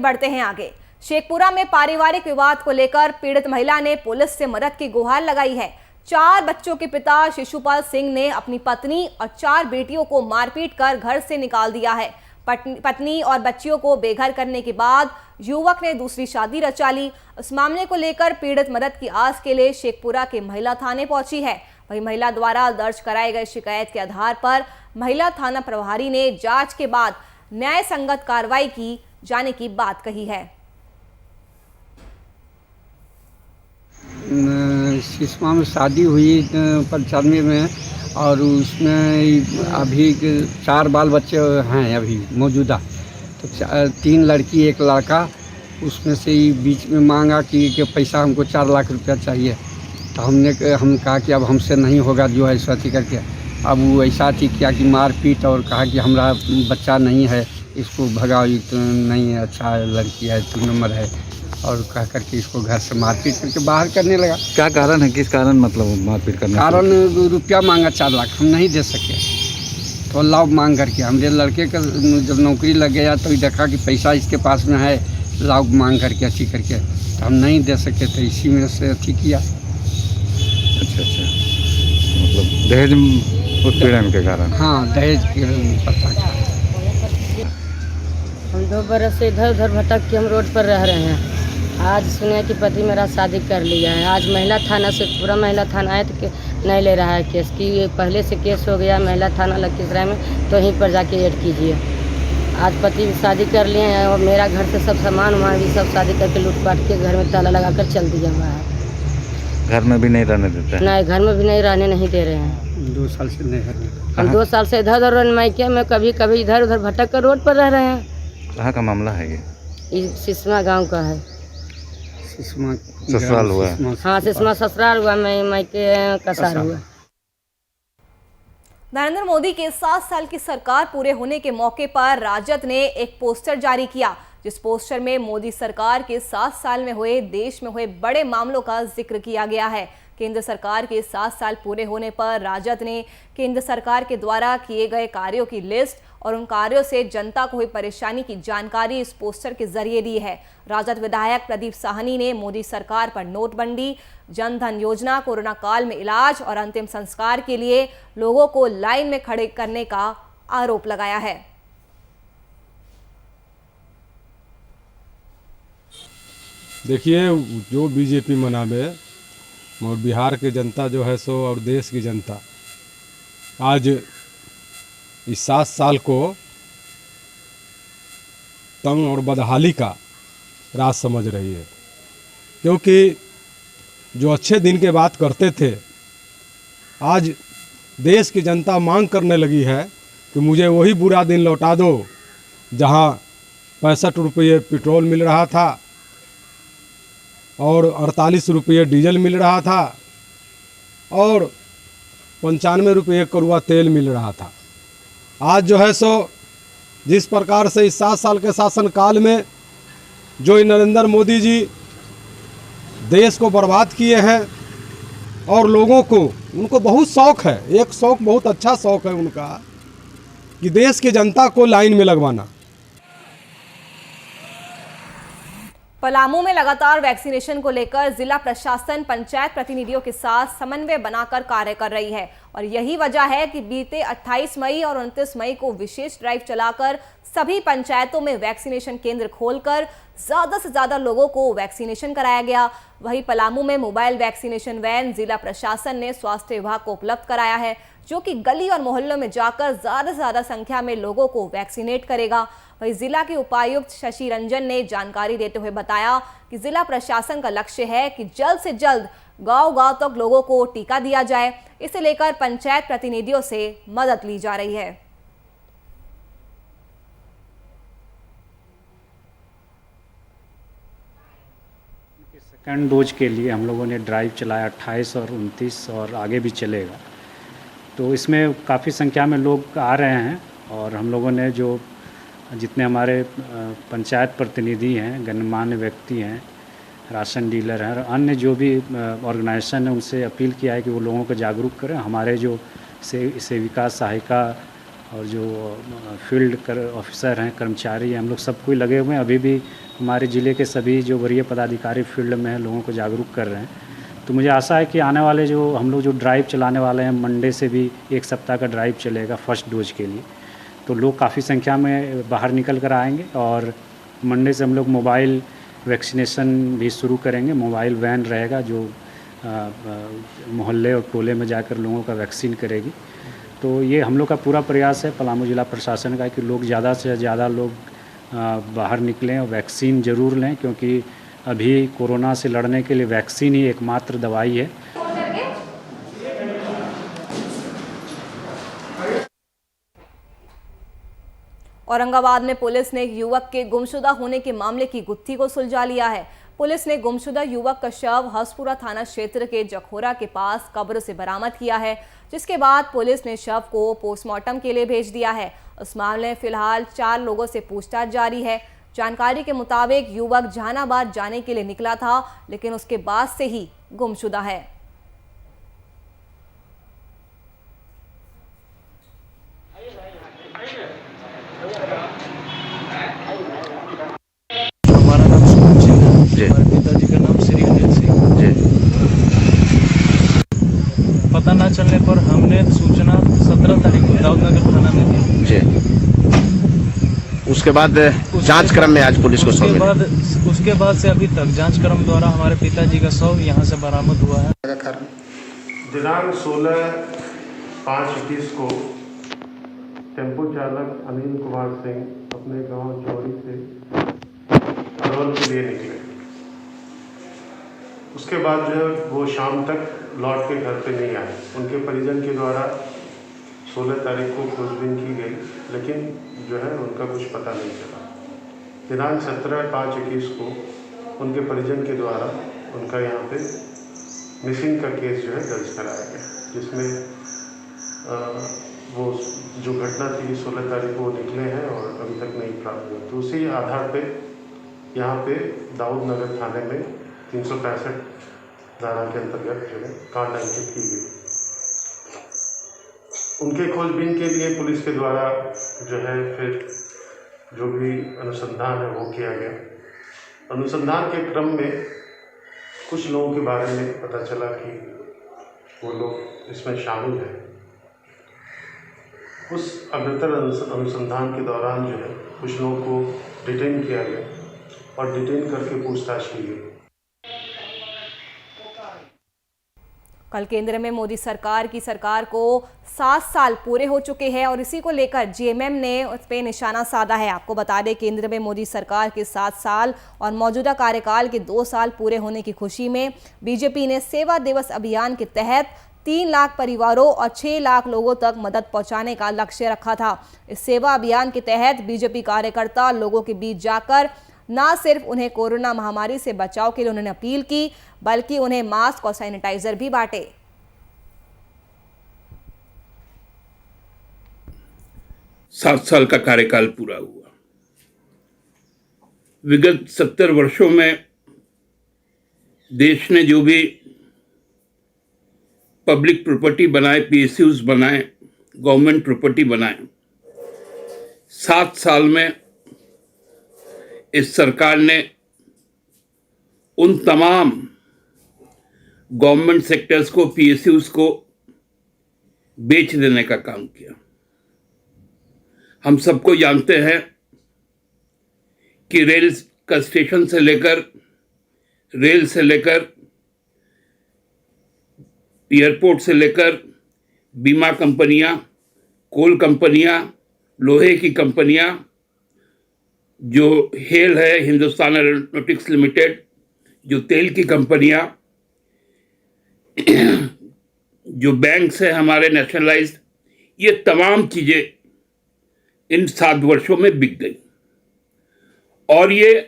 बढ़ते हैं आगे। शेखपुरा में पारिवारिक विवाद को लेकर पीड़ित महिला ने पुलिस से मदद की गुहार लगाई है। 4 बच्चों के पिता शिशुपाल सिंह ने अपनी पत्नी और 4 बेटियों को मारपीट कर घर से निकाल दिया है। पत्नी और बच्चियों को बेघर करने के बाद युवक ने दूसरी शादी रचा ली। इस मामले को लेकर पीड़ित मदद की आस के लिए शेखपुरा के महिला थाने पहुंची है। वहीं महिला द्वारा दर्ज कराए गए शिकायत के आधार पर महिला थाना प्रभारी ने जांच के बाद न्याय संगत कार्रवाई की जाने की बात कही है। सिसमा में शादी हुई 95 में और उसमें अभी 4 बाल बच्चे हैं अभी मौजूदा। तो 3 लड़की 1 लड़का, उसमें से ही बीच में मांगा कि पैसा हमको 4 लाख रुपया चाहिए। तो हम कहा कि अब हमसे नहीं होगा जो है ऐसा करके। अब वो ऐसा थी किया कि मार पीट और कहा कि हमारा बच्चा नहीं है, इसको भगाओ, तो नहीं है, अच्छा लड़की है, 3 नंबर है, और कह करके इसको घर से मारपीट करके बाहर करने लगा। क्या कारण है, किस कारण मतलब मारपीट करने? कारण रुपया मांगा 4 लाख, हम नहीं दे सके तो लाभ मांग करके। हमारे लड़के का जब नौकरी लग गया तो देखा कि पैसा इसके पास में है, लाभ मांग करके अच्छी करके, तो हम नहीं दे सके, तो इसी में से अथी किया। अच्छा, मतलब दहेज उत्पीड़न के कारण? हाँ, दहेज के पता था। हम 2 बरस से इधर उधर भटक के हम रोड पर रह रहे हैं। आज सुने कि पति मेरा शादी कर लिया है। आज महिला थाना से पूरा महिला थाना आए तो नहीं ले रहा है केस की, पहले से केस हो गया महिला थाना लखीसराय में, तो यहीं पर जाके ऐड कीजिए। आज पति शादी कर लिए हैं और मेरा घर से सब सामान वामान भी सब शादी करके लूटपाट के घर में ताला लगा कर चल दिया हुआ है। घर में भी नहीं रहने देते? नहीं, घर में भी नहीं रहने नहीं दे रहे हैं। 2 साल से नहीं रहने। हम 2 साल से इधर उधर मायके में कभी कभी इधर उधर भटक कर रोड पर रह रहे हैं। कहाँ का मामला है ये? सिसमा गांव का है। ससुराल हुआ? हाँ, सिसमा ससुराल हुआ, मैं मायके कसार हुआ। नरेंद्र मोदी के 7 साल की सरकार पूरे होने के मौके पर राजद ने एक पोस्टर जारी किया, जिस पोस्टर में मोदी सरकार के 7 साल में हुए देश में हुए बड़े मामलों का जिक्र किया गया है। केंद्र सरकार के 7 साल पूरे होने पर राजद ने केंद्र सरकार के द्वारा किए गए कार्यों की लिस्ट और उन कार्यों से जनता को हुई परेशानी की जानकारी इस पोस्टर के जरिए दी है। राजद विधायक प्रदीप साहनी ने मोदी सरकार पर नोटबंदी, जन धन योजना, कोरोना काल में इलाज और अंतिम संस्कार के लिए लोगों को लाइन में खड़े करने का आरोप लगाया है। देखिए, जो बीजेपी मनावे और बिहार की जनता जो है सो और देश की जनता आज इस 7 साल को तंग और बदहाली का राज समझ रही है, क्योंकि जो अच्छे दिन के बात करते थे आज देश की जनता मांग करने लगी है कि मुझे वही बुरा दिन लौटा दो जहां 65 रुपये पेट्रोल मिल रहा था और 48 रुपये डीजल मिल रहा था और 95 रुपये कड़वा तेल मिल रहा था। आज जो है सो जिस प्रकार से इस 7 साल के शासनकाल में जो नरेंद्र मोदी जी देश को बर्बाद किए हैं और लोगों को, उनको बहुत शौक़ है, एक शौक़ बहुत अच्छा शौक़ है उनका कि देश की जनता को लाइन में लगवाना। पलामू में लगातार वैक्सीनेशन को लेकर जिला प्रशासन पंचायत प्रतिनिधियों के साथ समन्वय बनाकर कार्य कर रही है और यही वजह है कि बीते 28 मई और 29 मई को विशेष ड्राइव चलाकर सभी पंचायतों में वैक्सीनेशन केंद्र खोलकर ज्यादा से ज्यादा लोगों को वैक्सीनेशन कराया गया। वहीं पलामू में मोबाइल वैक्सीनेशन वैन जिला प्रशासन ने स्वास्थ्य विभाग को उपलब्ध कराया है, जो कि गली और मोहल्लों में जाकर ज्यादा से ज्यादा संख्या में लोगों को वैक्सीनेट करेगा। वहीं जिला के उपायुक्त शशि रंजन ने जानकारी देते हुए बताया कि जिला प्रशासन का लक्ष्य है कि जल्द से जल्द गांव-गांव तक लोगों को टीका दिया जाए। इसे लेकर पंचायत प्रतिनिधियों से मदद ली जा रही है। सेकंड डोज के लिए हम लोगों ने ड्राइव चलाया 28 और 29 और आगे भी चलेगा। तो इसमें काफ़ी संख्या में लोग आ रहे हैं और हम लोगों ने जो जितने हमारे पंचायत प्रतिनिधि हैं, गणमान्य व्यक्ति हैं, राशन डीलर हैं और अन्य जो भी ऑर्गेनाइजेशन है, उनसे अपील किया है कि वो लोगों को जागरूक करें। हमारे जो सेविका, सहायिका और जो फील्ड ऑफिसर हैं, कर्मचारी हैं, हम लोग सब कोई लगे हुए हैं। अभी भी हमारे ज़िले के सभी जो वरीय पदाधिकारी फील्ड में हैं लोगों को जागरूक कर रहे हैं। तो मुझे आशा है कि आने वाले जो हम लोग जो ड्राइव चलाने वाले हैं, मंडे से भी 1 सप्ताह का ड्राइव चलेगा फर्स्ट डोज के लिए, तो लोग काफ़ी संख्या में बाहर निकल कर आएंगे। और मंडे से हम लोग मोबाइल वैक्सीनेशन भी शुरू करेंगे। मोबाइल वैन रहेगा जो मोहल्ले और टोले में जाकर लोगों का वैक्सीन करेगी। तो ये हम लोग का पूरा प्रयास है पलामू जिला प्रशासन का कि लोग ज़्यादा से ज़्यादा लोग बाहर निकलें और वैक्सीन ज़रूर लें, क्योंकि अभी कोरोना से लड़ने के लिए वैक्सीन ही एकमात्र दवाई है। औरंगाबाद में पुलिस ने एक युवक के गुमशुदा होने के मामले की गुत्थी को सुलझा लिया है। पुलिस ने गुमशुदा युवक का शव हसपुरा थाना क्षेत्र के जखोरा के पास कब्र से बरामद किया है, जिसके बाद पुलिस ने शव को पोस्टमार्टम के लिए भेज दिया है। इस मामले में फिलहाल 4 लोगों से पूछताछ जारी है। जानकारी के मुताबिक युवक जहानाबाद जाने के लिए निकला था, लेकिन उसके बाद से ही गुमशुदा है। हमारा नाम सुमन सिंह है, जी। हमारे पिताजी का नाम श्री गणेश सिंह। जी। पता न चलने पर हमने सूचना 17 तारीख को दाऊदनगर थाना में दी। जी। उसके बाद जांच क्रम में आज पुलिस को शव मिला। उसके बाद से अभी तक जांच क्रम द्वारा हमारे पिताजी का शव यहाँ से बरामद हुआ है। दिनांक 16/5/21 को टेम्पो चालक अनिल कुमार सिंह अपने गांव चौड़ी से अरवल के लिए निकले। उसके बाद जो है वो शाम तक लौट के घर पे नहीं आए। उनके परिजन के द्वारा 16 तारीख को खोजबीन की गई, लेकिन जो है उनका कुछ पता नहीं चला। दिनांक 17/5/21 को उनके परिजन के द्वारा उनका यहाँ पे मिसिंग का केस जो है दर्ज कराया गया, जिसमें वो जो घटना थी 16 तारीख को निकले हैं और अभी तक नहीं प्राप्त हुआ। तो उसी आधार पे यहाँ पे दाऊदनगर थाने में 365 धारा के अंतर्गत जो है कांड अंकित की गई। उनके खोजबीन के लिए पुलिस के द्वारा जो है फिर जो भी अनुसंधान है वो किया गया। अनुसंधान के क्रम में कुछ लोगों के बारे में पता चला कि वो लोग इसमें शामिल हैं। उस अग्रतर अनुसंधान के दौरान जो है कुछ लोगों को डिटेन किया गया और डिटेन करके पूछताछ की गई। कल केंद्र में मोदी सरकार की सरकार को 7 साल पूरे हो चुके हैं और इसी को लेकर जेएमएम ने उस पर निशाना साधा है। आपको बता दें, केंद्र में मोदी सरकार के 7 साल और मौजूदा कार्यकाल के 2 साल पूरे होने की खुशी में बीजेपी ने सेवा दिवस अभियान के तहत 3 लाख परिवारों और 6 लाख लोगों तक मदद पहुंचाने का लक्ष्य रखा था। इस सेवा अभियान के तहत बीजेपी कार्यकर्ता लोगों के बीच जाकर न सिर्फ उन्हें कोरोना महामारी से बचाव के लिए उन्होंने अपील की, बल्कि उन्हें मास्क और सैनिटाइजर भी बांटे। 7 साल का कार्यकाल पूरा हुआ। विगत 70 वर्षों में देश ने जो भी पब्लिक प्रॉपर्टी बनाए, पीएसयूज बनाए, गवर्नमेंट प्रॉपर्टी बनाए, 7 साल में इस सरकार ने उन तमाम गवर्नमेंट सेक्टर्स को, पीएसयूज को बेच देने का काम किया। हम सबको जानते हैं कि रेल का स्टेशन से लेकर, रेल से लेकर, एयरपोर्ट से लेकर, बीमा कंपनियां, कोल कंपनियां, लोहे की कंपनियां, जो हेल है हिंदुस्तान एरोनॉटिक्स लिमिटेड, जो तेल की कंपनियां, जो बैंक्स है हमारे नेशनलाइज्ड, ये तमाम चीज़ें इन 7 वर्षों में बिक गई। और ये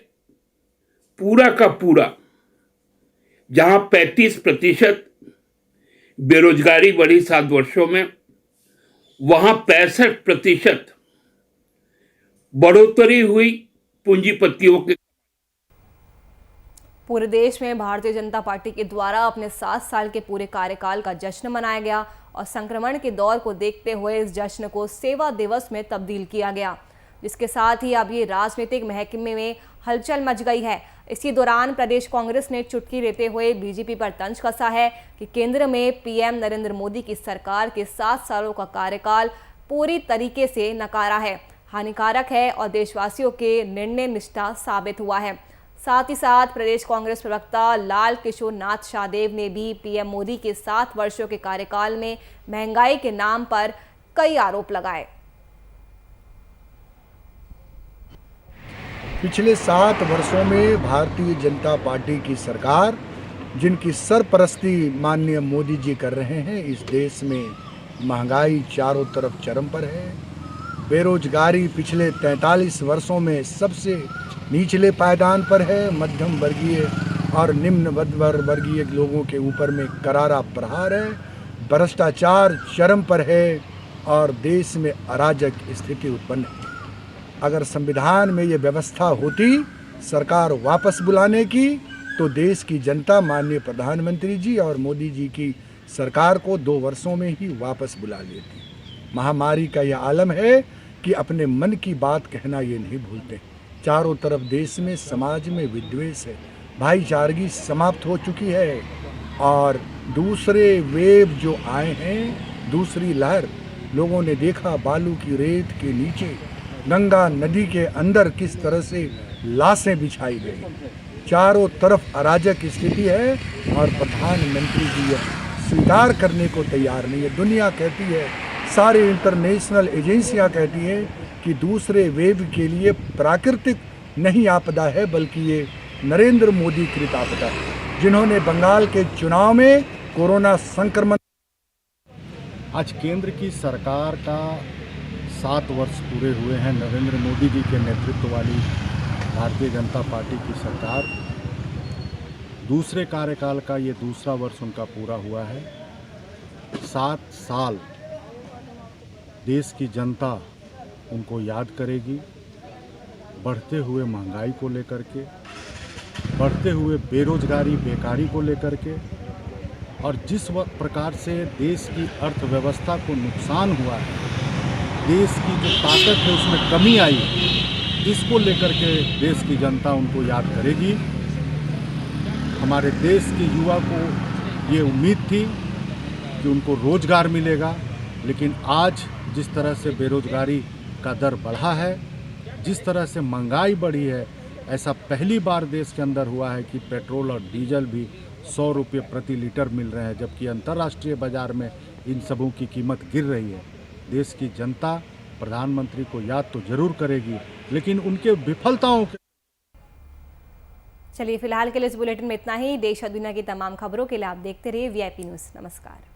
पूरा का पूरा, जहां 35% बेरोजगारी बढ़ी 7 वर्षों में, वहां 65% बढ़ोतरी हुई पूंजीपतियों के। पूरे देश में भारतीय जनता पार्टी के द्वारा अपने 7 साल के पूरे कार्यकाल का जश्न मनाया गया और संक्रमण के दौर को देखते हुए इस जश्न को सेवा दिवस में तब्दील किया गया। जिसके साथ ही अब ये राजनीतिक महकमे में हलचल मच गई है। इसी दौरान प्रदेश कांग्रेस ने चुटकी लेते हुए बीजेपी पर तंज कसा है कि केंद्र में पीएम नरेंद्र मोदी की सरकार के 7 सालों का कार्यकाल पूरी तरीके से नकारा है, हानिकारक है और देशवासियों के निर्णय निष्ठा साबित हुआ है। साथ ही साथ प्रदेश कांग्रेस प्रवक्ता लाल किशोर नाथ शाहदेव ने भी पीएम मोदी के 7 वर्षों के कार्यकाल में महंगाई के नाम पर कई आरोप लगाए। पिछले 7 वर्षों में भारतीय जनता पार्टी की सरकार, जिनकी सरपरस्ती माननीय मोदी जी कर रहे हैं, इस देश में महंगाई चारों तरफ चरम पर है। बेरोजगारी पिछले 43 वर्षों में सबसे निचले पायदान पर है। मध्यम वर्गीय और निम्न वर्गीय लोगों के ऊपर में करारा प्रहार है। भ्रष्टाचार चरम पर है और देश में अराजक स्थिति उत्पन्न है। अगर संविधान में ये व्यवस्था होती सरकार वापस बुलाने की, तो देश की जनता माननीय प्रधानमंत्री जी और मोदी जी की सरकार को 2 वर्षों में ही वापस बुला लेती। महामारी का यह आलम है कि अपने मन की बात कहना ये नहीं भूलते। चारों तरफ देश में समाज में विद्वेष है, भाईचारगी समाप्त हो चुकी है और दूसरे वेव जो आए हैं, दूसरी लहर, लोगों ने देखा बालू की रेत के नीचे गंगा नदी के अंदर किस तरह से लाशें बिछाई गई। चारों तरफ अराजक स्थिति है और प्रधानमंत्री जी यह स्वीकार करने को तैयार नहीं है। दुनिया कहती है, सारी इंटरनेशनल एजेंसियां कहती हैं कि दूसरे वेव के लिए प्राकृतिक नहीं आपदा है, बल्कि ये नरेंद्र मोदी कृत आपदा है, जिन्होंने बंगाल के चुनाव में कोरोना संक्रमण। आज केंद्र की सरकार का 7 वर्ष पूरे हुए हैं। नरेंद्र मोदी जी के नेतृत्व वाली भारतीय जनता पार्टी की सरकार, दूसरे कार्यकाल का ये दूसरा वर्ष उनका पूरा हुआ है। 7 साल देश की जनता उनको याद करेगी। बढ़ते हुए महंगाई को लेकर के, बढ़ते हुए बेरोजगारी बेकारी को लेकर के, और जिस प्रकार से देश की अर्थव्यवस्था को नुकसान हुआ है, देश की जो ताकत है उसमें कमी आई, इसको लेकर के देश की जनता उनको याद करेगी। हमारे देश के युवा को ये उम्मीद थी कि उनको रोजगार मिलेगा, लेकिन आज जिस तरह से बेरोजगारी का दर बढ़ा है, जिस तरह से महंगाई बढ़ी है, ऐसा पहली बार देश के अंदर हुआ है कि पेट्रोल और डीजल भी 100 रुपये प्रति लीटर मिल रहे हैं, जबकि अंतर्राष्ट्रीय बाजार में इन सबों की कीमत गिर रही है। देश की जनता प्रधानमंत्री को याद तो जरूर करेगी, लेकिन उनके विफलताओं के। चलिए फिलहाल के लिए इस बुलेटिन में इतना ही। देश और दुनिया की तमाम खबरों के लिए आप देखते रहिए VIP न्यूज़। नमस्कार।